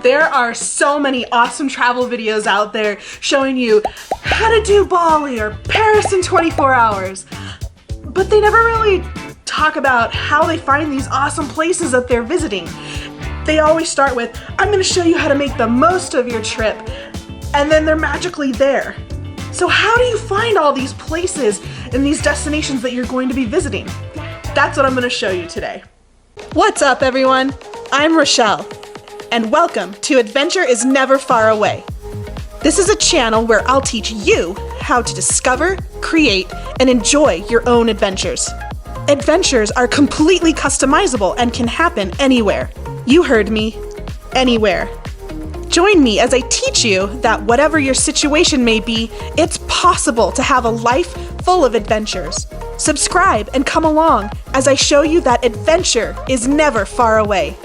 There are so many awesome travel videos out there showing you how to do Bali or Paris in 24 hours. But they never really talk about how they find these awesome places that they're visiting. They always start with, I'm gonna show you how to make the most of your trip, and then they're magically there. So how do you find all these places and these destinations that you're going to be visiting? That's what I'm gonna show you today. What's up, everyone? I'm Rachelle, and welcome to Adventure is Never Far Away. This is a channel where I'll teach you how to discover, create, and enjoy your own adventures. Adventures are completely customizable and can happen anywhere. You heard me, anywhere. Join me as I teach you that whatever your situation may be, it's possible to have a life full of adventures. Subscribe and come along as I show you that adventure is never far away.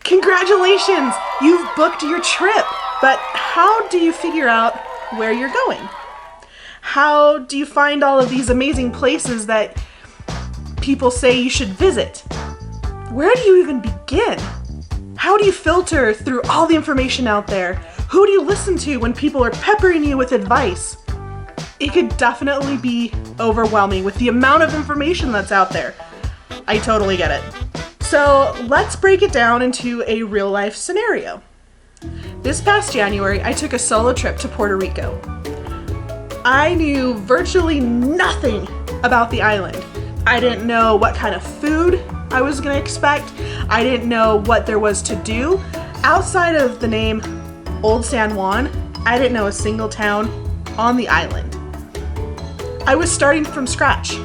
Congratulations! You've booked your trip, but how do you figure out where you're going? How do you find all of these amazing places that people say you should visit? Where do you even begin? How do you filter through all the information out there? Who do you listen to when people are peppering you with advice? It could definitely be overwhelming with the amount of information that's out there. I totally get it. So let's break it down into a real life scenario. This past January, I took a solo trip to Puerto Rico. I knew virtually nothing about the island. I didn't know what kind of food I was gonna expect. I didn't know what there was to do. Outside of the name Old San Juan, I didn't know a single town on the island. I was starting from scratch,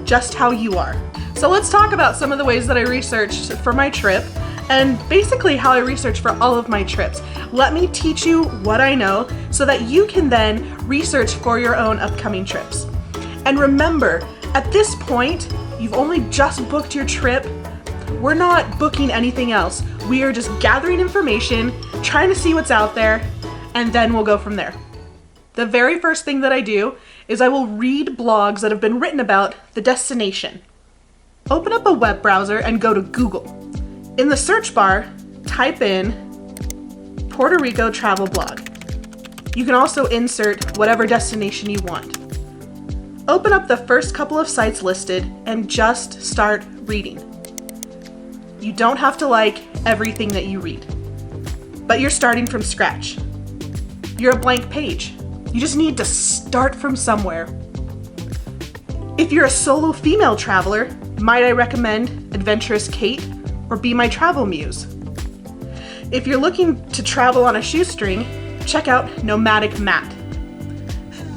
just how you are. So let's talk about some of the ways that I researched for my trip and basically how I research for all of my trips. Let me teach you what I know so that you can then research for your own upcoming trips. And remember, at this point, you've only just booked your trip. We're not booking anything else. We are just gathering information, trying to see what's out there, and then we'll go from there. The very first thing that I do is I will read blogs that have been written about the destination. Open up a web browser and go to Google. In the search bar, type in Puerto Rico travel blog. You can also insert whatever destination you want. Open up the first couple of sites listed and just start reading. You don't have to like everything that you read, but you're starting from scratch. You're a blank page. You just need to start from somewhere. If you're a solo female traveler, might I recommend Adventurous Kate or Be My Travel Muse? If you're looking to travel on a shoestring, check out Nomadic Matt.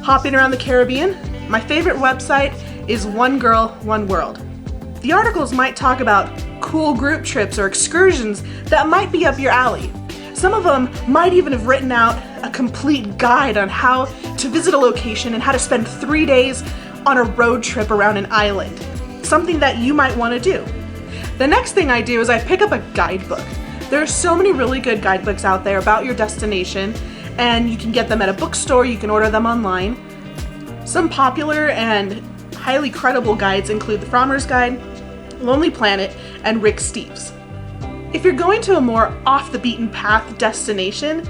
Hopping around the Caribbean, my favorite website is One Girl, One World. The articles might talk about cool group trips or excursions that might be up your alley. Some of them might even have written out a complete guide on how to visit a location and how to spend 3 days on a road trip around an island. Something that you might want to do. The next thing I do is I pick up a guidebook. There are so many really good guidebooks out there about your destination, and you can get them at a bookstore, you can order them online. Some popular and highly credible guides include the Frommer's Guide, Lonely Planet, and Rick Steves. If you're going to a more off the beaten path destination,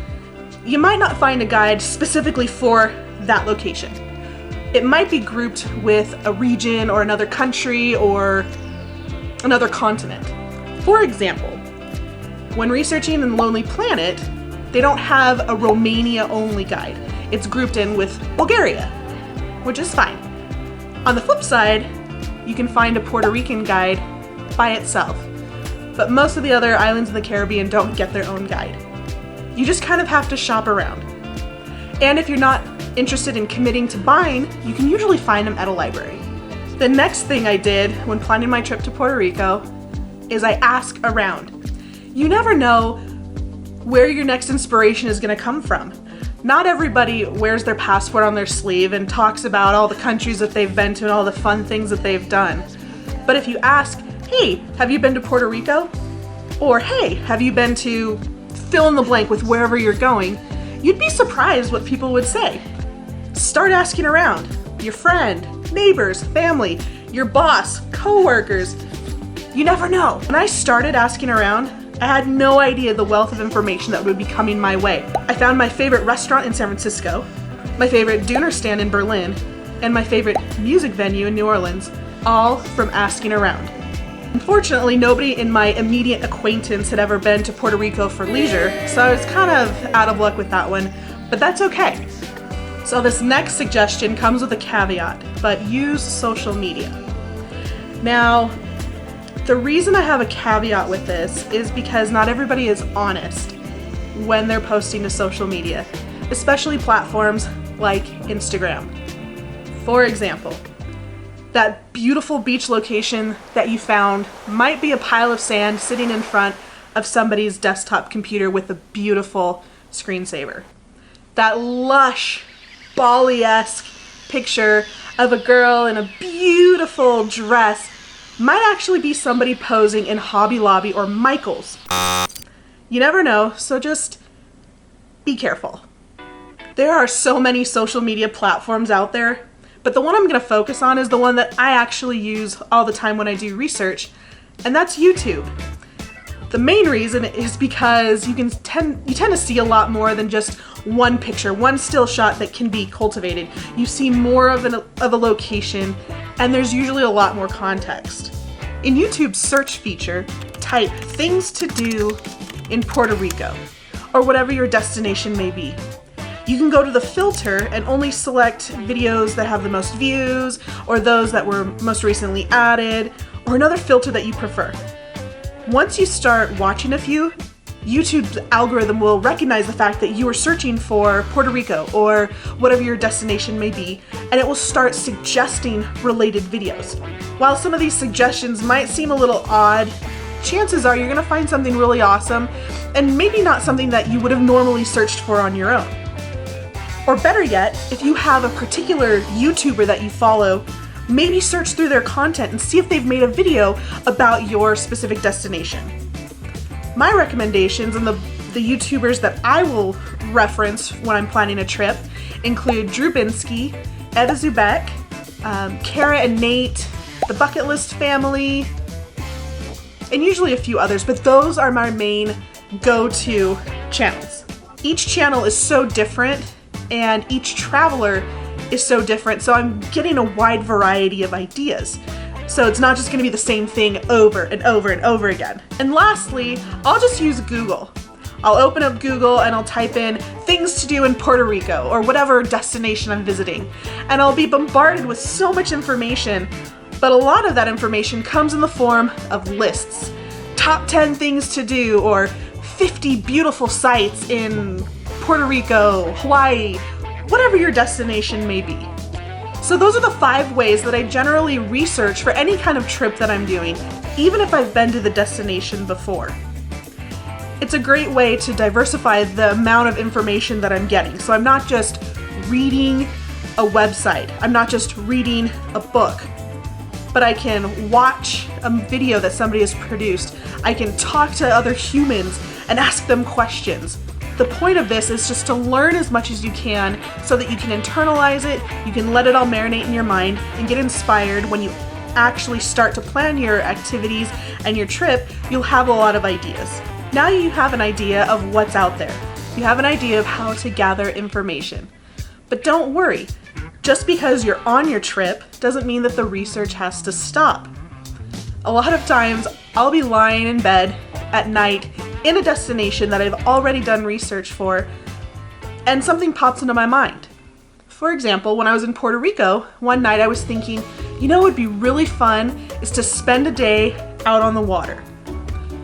you might not find a guide specifically for that location. It might be grouped with a region or another country or another continent. For example, when researching in Lonely Planet, they don't have a Romania-only guide. It's grouped in with Bulgaria, which is fine. On the flip side, you can find a Puerto Rican guide by itself, but most of the other islands in the Caribbean don't get their own guide. You just kind of have to shop around. And if you're not interested in committing to buying, you can usually find them at a library. The next thing I did when planning my trip to Puerto Rico is I ask around. You never know where your next inspiration is going to come from. Not everybody wears their passport on their sleeve and talks about all the countries that they've been to and all the fun things that they've done. But if you ask, hey, have you been to Puerto Rico? Or hey, have you been to fill in the blank with wherever you're going? You'd be surprised what people would say. Start asking around. your friend, neighbors, family, your boss, coworkers. You never know. When I started asking around, I had no idea the wealth of information that would be coming my way. I found my favorite restaurant in San Francisco, my favorite Döner stand in Berlin, and my favorite music venue in New Orleans, all from asking around. Unfortunately, nobody in my immediate acquaintance had ever been to Puerto Rico for leisure, so I was kind of out of luck with that one, but that's okay. So this next suggestion comes with a caveat, but use social media. Now, the reason I have a caveat with this is because not everybody is honest when they're posting to social media, especially platforms like Instagram. For example, that beautiful beach location that you found might be a pile of sand sitting in front of somebody's desktop computer with a beautiful screensaver. That lush, Bali-esque picture of a girl in a beautiful dress might actually be somebody posing in Hobby Lobby or Michael's. You never know, so just be careful. There are so many social media platforms out there, but the one I'm going to focus on is the one that I actually use all the time when I do research, and that's YouTube. The main reason is because you tend to see a lot more than just one picture, one still shot that can be cultivated. You see more of a location, and there's usually a lot more context. In YouTube's search feature, type things to do in Puerto Rico, or whatever your destination may be. You can go to the filter and only select videos that have the most views, or those that were most recently added, or another filter that you prefer. Once you start watching a few, YouTube's algorithm will recognize the fact that you are searching for Puerto Rico or whatever your destination may be, and it will start suggesting related videos. While some of these suggestions might seem a little odd, chances are you're going to find something really awesome, and maybe not something that you would have normally searched for on your own. Or better yet, if you have a particular YouTuber that you follow, maybe search through their content and see if they've made a video about your specific destination. My recommendations and the YouTubers that I will reference when I'm planning a trip include Drew Binsky, Eva Zubek, Kara and Nate, the Bucket List family, and usually a few others, but those are my main go-to channels. Each channel is so different, and each traveler is so different, so I'm getting a wide variety of ideas. So it's not just going to be the same thing over and over and over again. And lastly, I'll just use Google. I'll open up Google and I'll type in things to do in Puerto Rico or whatever destination I'm visiting. And I'll be bombarded with so much information, but a lot of that information comes in the form of lists. Top 10 things to do, or 50 beautiful sites in Puerto Rico, Hawaii, whatever your destination may be. So those are the 5 ways that I generally research for any kind of trip that I'm doing, even if I've been to the destination before. It's a great way to diversify the amount of information that I'm getting. So I'm not just reading a website, I'm not just reading a book, but I can watch a video that somebody has produced. I can talk to other humans and ask them questions. The point of this is just to learn as much as you can so that you can internalize it, you can let it all marinate in your mind, and get inspired when you actually start to plan your activities and your trip. You'll have a lot of ideas. Now you have an idea of what's out there. You have an idea of how to gather information. But don't worry, just because you're on your trip doesn't mean that the research has to stop. A lot of times I'll be lying in bed at night in a destination that I've already done research for, and something pops into my mind. For example, when I was in Puerto Rico, one night I was thinking, you know what would be really fun is to spend a day out on the water.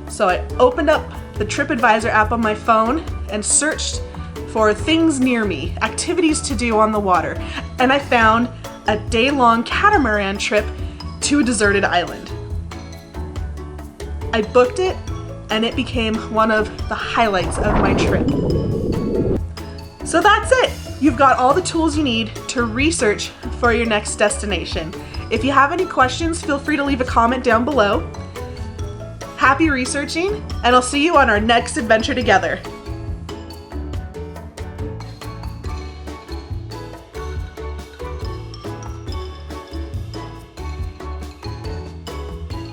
So I opened up the TripAdvisor app on my phone and searched for things near me, activities to do on the water, and I found a day-long catamaran trip to a deserted island. I booked it, and it became one of the highlights of my trip. So that's it! You've got all the tools you need to research for your next destination. If you have any questions, feel free to leave a comment down below. Happy researching, and I'll see you on our next adventure together.